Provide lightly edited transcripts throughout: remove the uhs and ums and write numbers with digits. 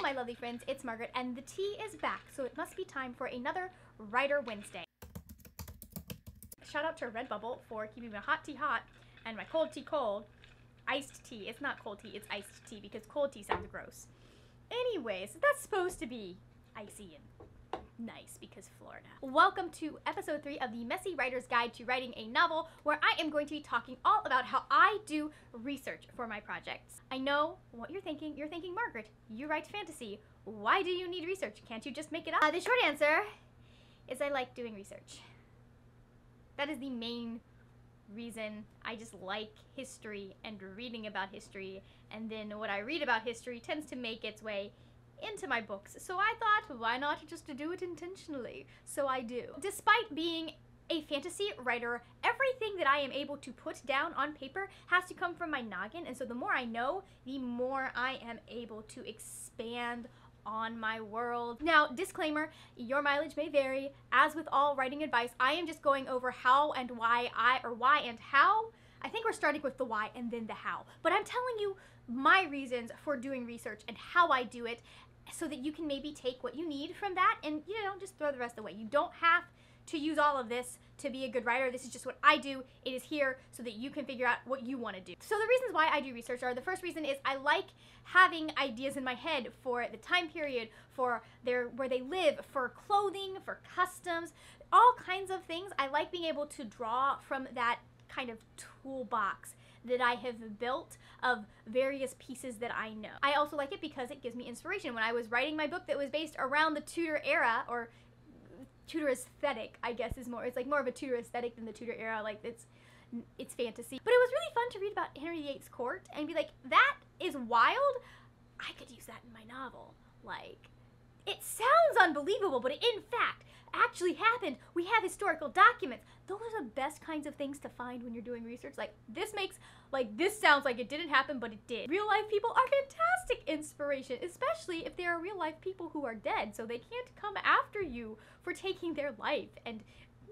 my lovely friends, it's Margaret, and the tea is back, so it must be time for another Writer Wednesday. Shout out to Redbubble for keeping my hot tea hot and my cold tea cold. Iced tea. It's not cold tea, it's iced tea because cold tea sounds gross. Anyways, that's supposed to be icy and nice because Florida. Welcome to episode 3 of the Messy Writer's Guide to Writing a Novel, where I am going to be talking all about how I do research for my projects. I know what you're thinking. You're thinking, Margaret, you write fantasy. Why do you need research? Can't you just make it up? The short answer is I like doing research. That is the main reason. I just like history and reading about history, and then what I read about history tends to make its way into my books. So I thought, why not just do it intentionally? So I do. Despite being a fantasy writer, everything that I am able to put down on paper has to come from my noggin, and so the more I know, the more I am able to expand on my world. Now, disclaimer, your mileage may vary. As with all writing advice, I am just going over how and why why and how. I think we're starting with the why and then the how. But I'm telling you my reasons for doing research and how I do it so that you can maybe take what you need from that and, you know, just throw the rest away. You don't have to use all of this to be a good writer. This is just what I do. It is here so that you can figure out what you want to do. So the reasons why I do research are, the first reason is I like having ideas in my head for the time period, for where they live, for clothing, for customs, all kinds of things. I like being able to draw from that kind of toolbox that I have built of various pieces that I know. I also like it because it gives me inspiration. When I was writing my book that was based around the Tudor era, or Tudor aesthetic, I guess is more, it's like more of a Tudor aesthetic than the Tudor era, like it's fantasy. But it was really fun to read about Henry VIII's court and be like, that is wild, I could use that in my novel. Like, it sounds unbelievable, but it in fact actually happened. We have historical documents. Those are the best kinds of things to find when you're doing research. Like, this sounds like it didn't happen, but it did. Real life people are fantastic inspiration, especially if they are real life people who are dead, so they can't come after you for taking their life and,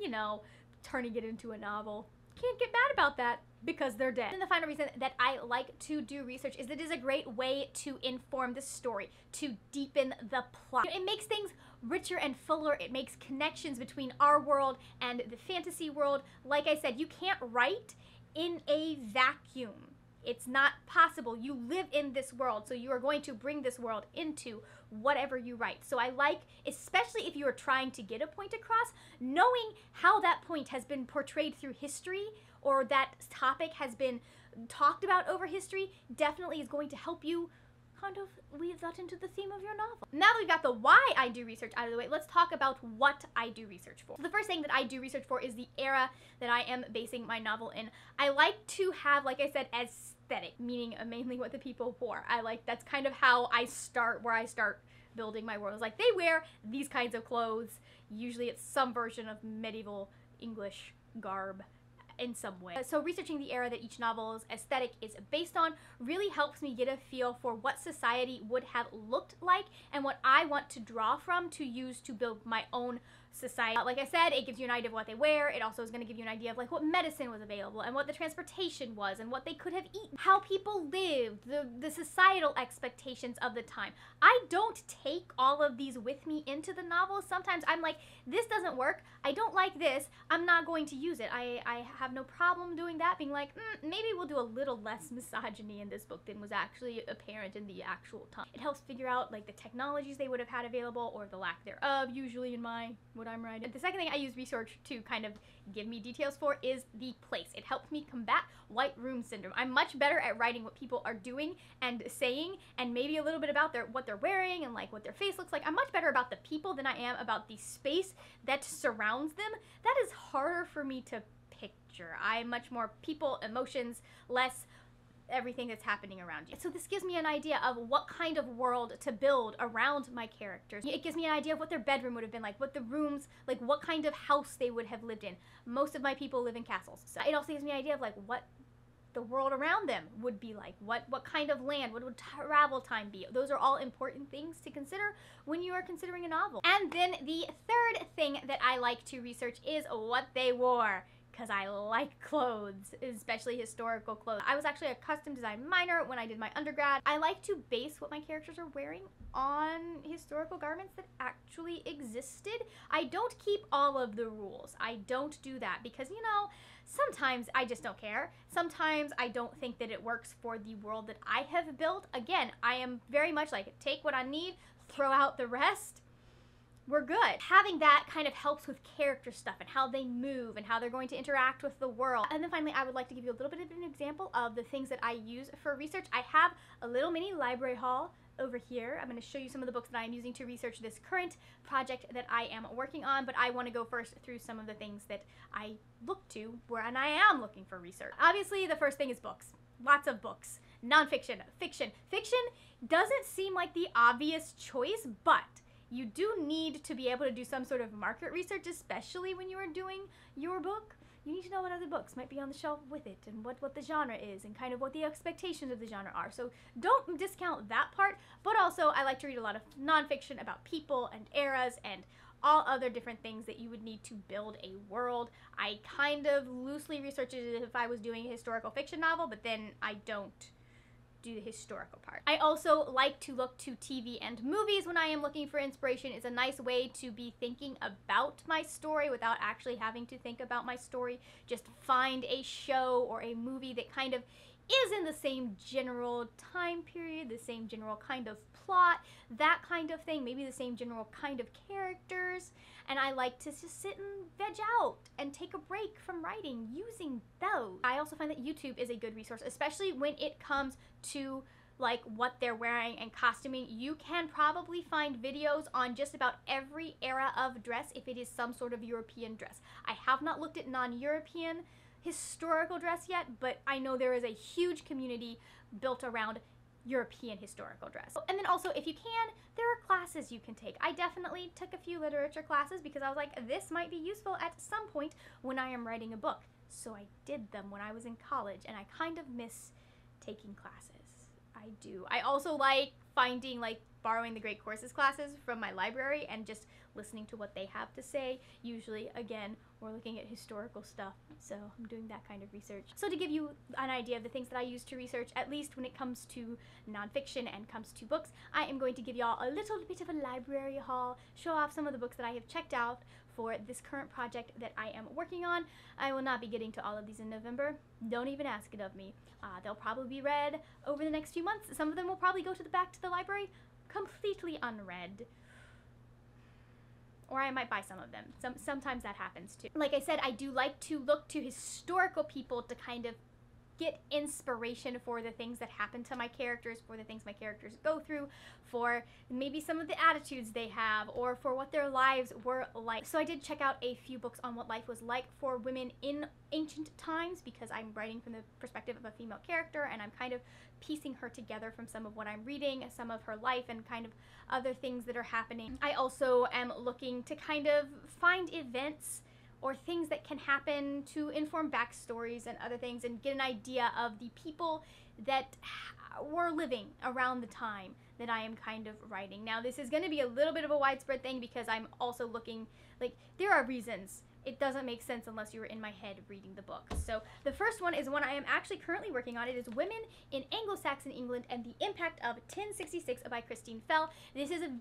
you know, turning it into a novel. Can't get mad about that because they're dead. And the final reason that I like to do research is that it is a great way to inform the story, to deepen the plot. It makes things richer and fuller. It makes connections between our world and the fantasy world. Like I said, you can't write in a vacuum. It's not possible. You live in this world, so you are going to bring this world into whatever you write. So I like, especially if you are trying to get a point across, knowing how that point has been portrayed through history or that topic has been talked about over history definitely is going to help you kind of weave that into the theme of your novel. Now that we've got the why I do research out of the way, let's talk about what I do research for. So the first thing that I do research for is the era that I am basing my novel in. I like to have, like I said, aesthetic, meaning mainly what the people wore. That's kind of how I start, where I start building my world. It's like, they wear these kinds of clothes. Usually it's some version of medieval English garb in some way. So researching the era that each novel's aesthetic is based on really helps me get a feel for what society would have looked like and what I want to draw from to use to build my own society. Like I said, it gives you an idea of what they wear. It also is going to give you an idea of like what medicine was available and what the transportation was and what they could have eaten, how people lived, the societal expectations of the time. I don't take all of these with me into the novel. Sometimes I'm like, this doesn't work. I don't like this. I'm not going to use it. I have no problem doing that, being like, maybe we'll do a little less misogyny in this book than was actually apparent in the actual time. It helps figure out like the technologies they would have had available or the lack thereof, usually in what I'm writing. The second thing I use research to kind of give me details for is the place. It helps me combat white room syndrome. I'm much better at writing what people are doing and saying, and maybe a little bit about what they're wearing and like what their face looks like. I'm much better about the people than I am about the space that surrounds them. That is harder for me to picture. I'm much more people, emotions, less everything that's happening around you. So this gives me an idea of what kind of world to build around my characters. It gives me an idea of what their bedroom would have been like, what the rooms, like what kind of house they would have lived in. Most of my people live in castles. So it also gives me an idea of like what the world around them would be like, what kind of land, what would travel time be. Those are all important things to consider when you are considering a novel. And then the third thing that I like to research is what they wore. because I like clothes, especially historical clothes. I was actually a custom design minor when I did my undergrad. I like to base what my characters are wearing on historical garments that actually existed. I don't keep all of the rules. I don't do that because, you know, sometimes I just don't care. Sometimes I don't think that it works for the world that I have built. Again, I am very much like, take what I need, throw out the rest. We're good. Having that kind of helps with character stuff and how they move and how they're going to interact with the world. And then finally, I would like to give you a little bit of an example of the things that I use for research. I have a little mini library haul over here. I'm going to show you some of the books that I'm using to research this current project that I am working on, but I want to go first through some of the things that I look to when I am looking for research. Obviously, the first thing is books. Lots of books. Nonfiction, fiction. Fiction doesn't seem like the obvious choice, but you do need to be able to do some sort of market research, especially when you are doing your book. You need to know what other books might be on the shelf with it and what the genre is and kind of what the expectations of the genre are. So don't discount that part, but also I like to read a lot of nonfiction about people and eras and all other different things that you would need to build a world. I kind of loosely research it if I was doing a historical fiction novel, but then I don't do the historical part. I also like to look to TV and movies when I am looking for inspiration. It's a nice way to be thinking about my story without actually having to think about my story. Just find a show or a movie that kind of is in the same general time period, the same general kind of plot, that kind of thing, maybe the same general kind of characters, and I like to just sit and veg out and take a break from writing using those. I also find that YouTube is a good resource, especially when it comes to like what they're wearing and costuming. You can probably find videos on just about every era of dress if it is some sort of European dress. I have not looked at non-European historical dress yet, but I know there is a huge community built around European historical dress. And then also, if you can, there are classes you can take. I definitely took a few literature classes because I was like, this might be useful at some point when I am writing a book. So I did them when I was in college, and I kind of miss taking classes. I do. I also like finding, like, borrowing the Great Courses classes from my library and just listening to what they have to say. Usually, again, we're looking at historical stuff, so I'm doing that kind of research. So to give you an idea of the things that I use to research, at least when it comes to nonfiction and comes to books, I am going to give y'all a little bit of a library haul, show off some of the books that I have checked out for this current project that I am working on. I will not be getting to all of these in November. Don't even ask it of me. They'll probably be read over the next few months. Some of them will probably go to the library completely unread. Or I might buy some of them. Sometimes that happens too. Like I said, I do like to look to historical people to kind of get inspiration for the things that happen to my characters, for the things my characters go through, for maybe some of the attitudes they have, or for what their lives were like. So I did check out a few books on what life was like for women in ancient times, because I'm writing from the perspective of a female character, and I'm kind of piecing her together from some of what I'm reading, some of her life, and kind of other things that are happening. I also am looking to kind of find events or things that can happen to inform backstories and other things, and get an idea of the people that were living around the time that I am kind of writing. Now, this is going to be a little bit of a widespread thing because I'm also looking, like, there are reasons it doesn't make sense unless you were in my head reading the book. So the first one is one I am actually currently working on. It is Women in Anglo-Saxon England and the Impact of 1066 by Christine Fell. This is a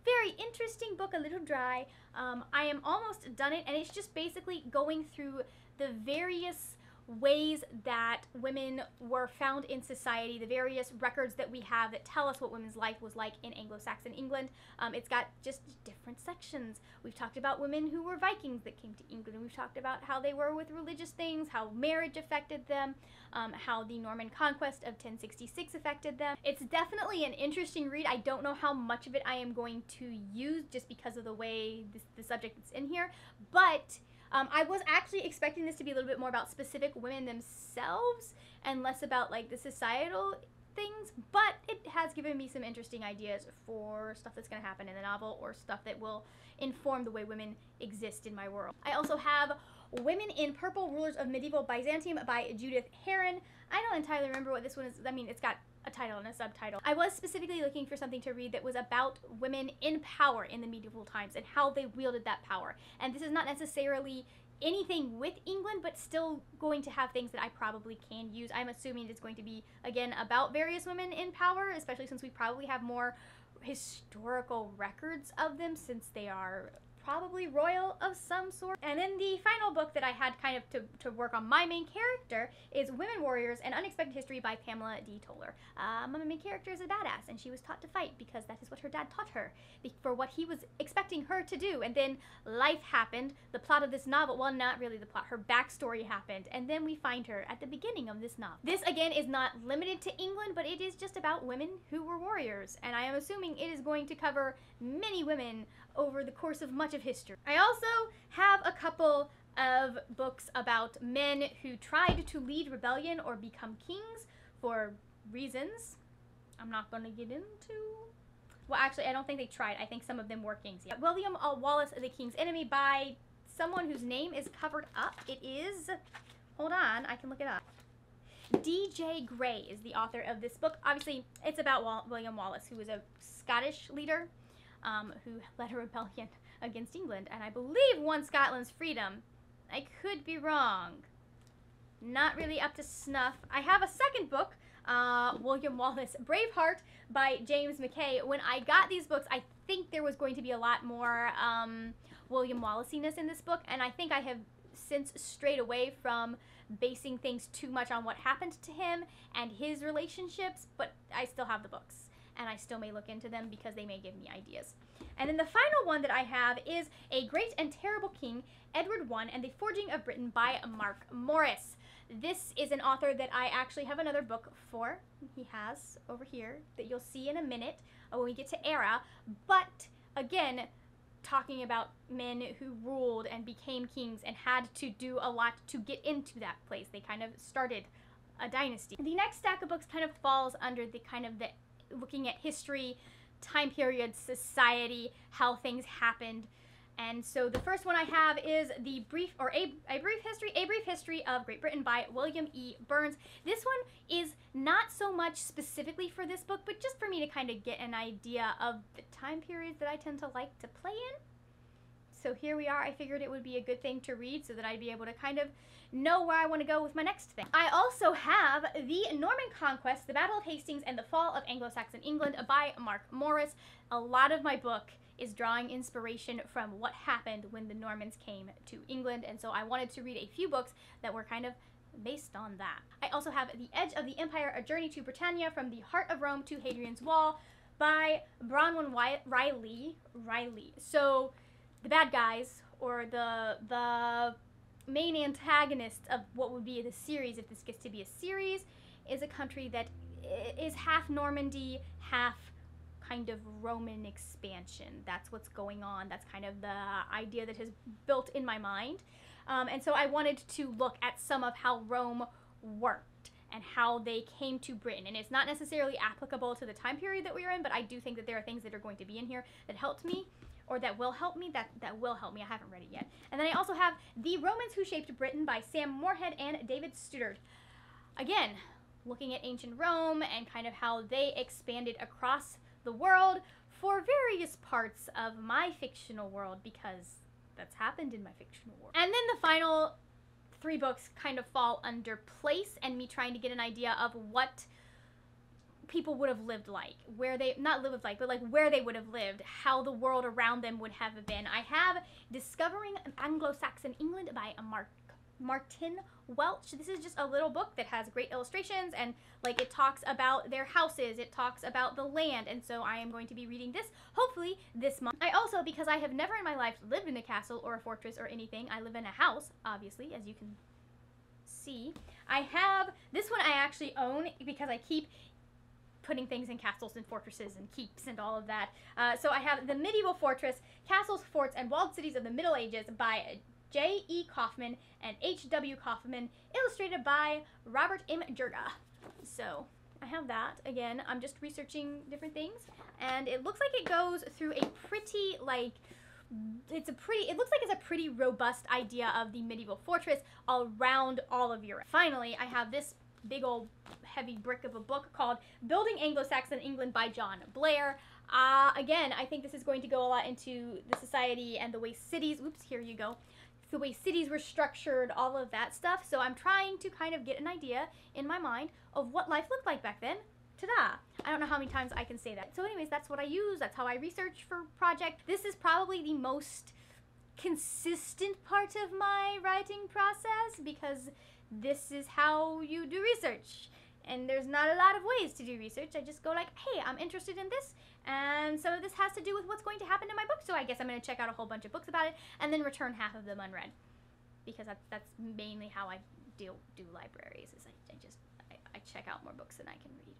very interesting book, a little dry. I am almost done it, and it's just basically going through the various ways that women were found in society, the various records that we have that tell us what women's life was like in Anglo-Saxon England. It's got just different sections. We've talked about women who were Vikings that came to England, and we've talked about how they were with religious things, how marriage affected them, how the Norman conquest of 1066 affected them. It's definitely an interesting read. I don't know how much of it I am going to use just because of the way the subject is in here, but I was actually expecting this to be a little bit more about specific women themselves and less about like the societal things, but it has given me some interesting ideas for stuff that's going to happen in the novel or stuff that will inform the way women exist in my world. I also have Women in Purple, Rulers of Medieval Byzantium by Judith Herron. I don't entirely remember what this one is. I mean, it's got a title and a subtitle. I was specifically looking for something to read that was about women in power in the medieval times and how they wielded that power. And this is not necessarily anything with England, but still going to have things that I probably can use. I'm assuming it's going to be, again, about various women in power, especially since we probably have more historical records of them, since they are probably royal of some sort. And then the final book that I had kind of to work on my main character is Women Warriors: An Unexpected History by Pamela D. Toller. My main character is a badass, and she was taught to fight because that is what her dad taught her, for what he was expecting her to do. And then life happened. The plot of this novel, well, not really the plot, her backstory happened, and then we find her at the beginning of this novel. This, again, is not limited to England, but it is just about women who were warriors, and I am assuming it is going to cover many women over the course of much of history. I also have a couple of books about men who tried to lead rebellion or become kings for reasons I'm not going to get into. Well, actually, I don't think they tried. I think some of them were kings. Yeah. William Wallace, The King's Enemy, by someone whose name is covered up. It is, hold on, I can look it up. D.J. Gray is the author of this book. Obviously, it's about William Wallace, who was a Scottish leader who led a rebellion against England, and I believe won Scotland's freedom. I could be wrong. Not really up to snuff. I have a second book, William Wallace, Braveheart by James McKay. When I got these books, I think there was going to be a lot more William Wallace-iness in this book, and I think I have since strayed away from basing things too much on what happened to him and his relationships, but I still have the books, and I still may look into them because they may give me ideas. And then the final one that I have is A Great and Terrible King, Edward I and the Forging of Britain by Mark Morris. This is an author that I actually have another book for. He has over here that you'll see in a minute when we get to Era. But again, talking about men who ruled and became kings and had to do a lot to get into that place. They kind of started a dynasty. The next stack of books kind of falls under the kind of the looking at history, time periods, society, how things happened. And so the first one I have is A Brief History of Great Britain by William E. Burns. This one is not so much specifically for this book, but just for me to kind of get an idea of the time periods that I tend to like to play in. So here we are. I figured it would be a good thing to read so that I'd be able to kind of know where I want to go with my next thing. I also have The Norman Conquest, The Battle of Hastings, and the Fall of Anglo-Saxon England by Mark Morris. A lot of my book is drawing inspiration from what happened when the Normans came to England, and so I wanted to read a few books that were kind of based on that. I also have The Edge of the Empire, A Journey to Britannia, From the Heart of Rome to Hadrian's Wall by Bronwyn Riley. So the bad guys, or the main antagonists of what would be the series, if this gets to be a series, is a country that is half Normandy, half kind of Roman expansion. That's what's going on. That's kind of the idea that has built in my mind. And so I wanted to look at some of how Rome worked and how they came to Britain. And it's not necessarily applicable to the time period that we are in, but I do think that there are things that are going to be in here that helped me, or that will help me, that will help me. I haven't read it yet. And then I also have The Romans Who Shaped Britain by Sam Moorhead and David Studdard. Again, looking at ancient Rome and kind of how they expanded across the world for various parts of my fictional world, because that's happened in my fictional world. And then the final three books kind of fall under place and me trying to get an idea of what people would have lived like, where they, not lived like, but like where they would have lived, how the world around them would have been. I have Discovering Anglo-Saxon England by Martin Welch. This is just a little book that has great illustrations, and like it talks about their houses, it talks about the land, and so I am going to be reading this hopefully this month. I also, because I have never in my life lived in a castle or a fortress or anything, I live in a house, obviously, as you can see. I have, this one I actually own because I keep putting things in castles and fortresses and keeps and all of that. So I have The Medieval Fortress, Castles, Forts, and Walled Cities of the Middle Ages by J.E. Kaufman and H.W. Kaufman, illustrated by Robert M. Jurga. So I have that. Again, I'm just researching different things, and it looks like it goes through a pretty, like, it looks like it's a pretty robust idea of the medieval fortress around all of Europe. Finally, I have this big old heavy brick of a book called Building Anglo-Saxon England by John Blair. Again, I think this is going to go a lot into the society and the way cities, oops, here you go, the way cities were structured, all of that stuff. So I'm trying to kind of get an idea in my mind of what life looked like back then. Ta-da! I don't know how many times I can say that. So anyways, that's what I use. That's how I research for project. This is probably the most consistent part of my writing process because this is how you do research. And there's not a lot of ways to do research. I just go like, hey, I'm interested in this, and some of this has to do with what's going to happen in my book, so I guess I'm going to check out a whole bunch of books about it, and then return half of them unread. Because that's mainly how I do libraries, is I check out more books than I can read.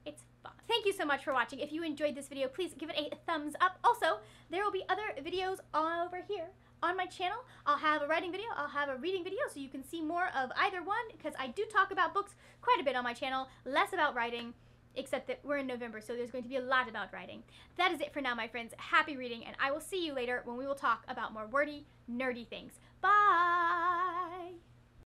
It's fun. Thank you so much for watching. If you enjoyed this video, please give it a thumbs up. Also, there will be other videos over here on my channel. I'll have a writing video, I'll have a reading video, so you can see more of either one, because I do talk about books quite a bit on my channel, less about writing, except that we're in November, so there's going to be a lot about writing. That is it for now, my friends. Happy reading, and I will see you later when we will talk about more wordy, nerdy things. Bye!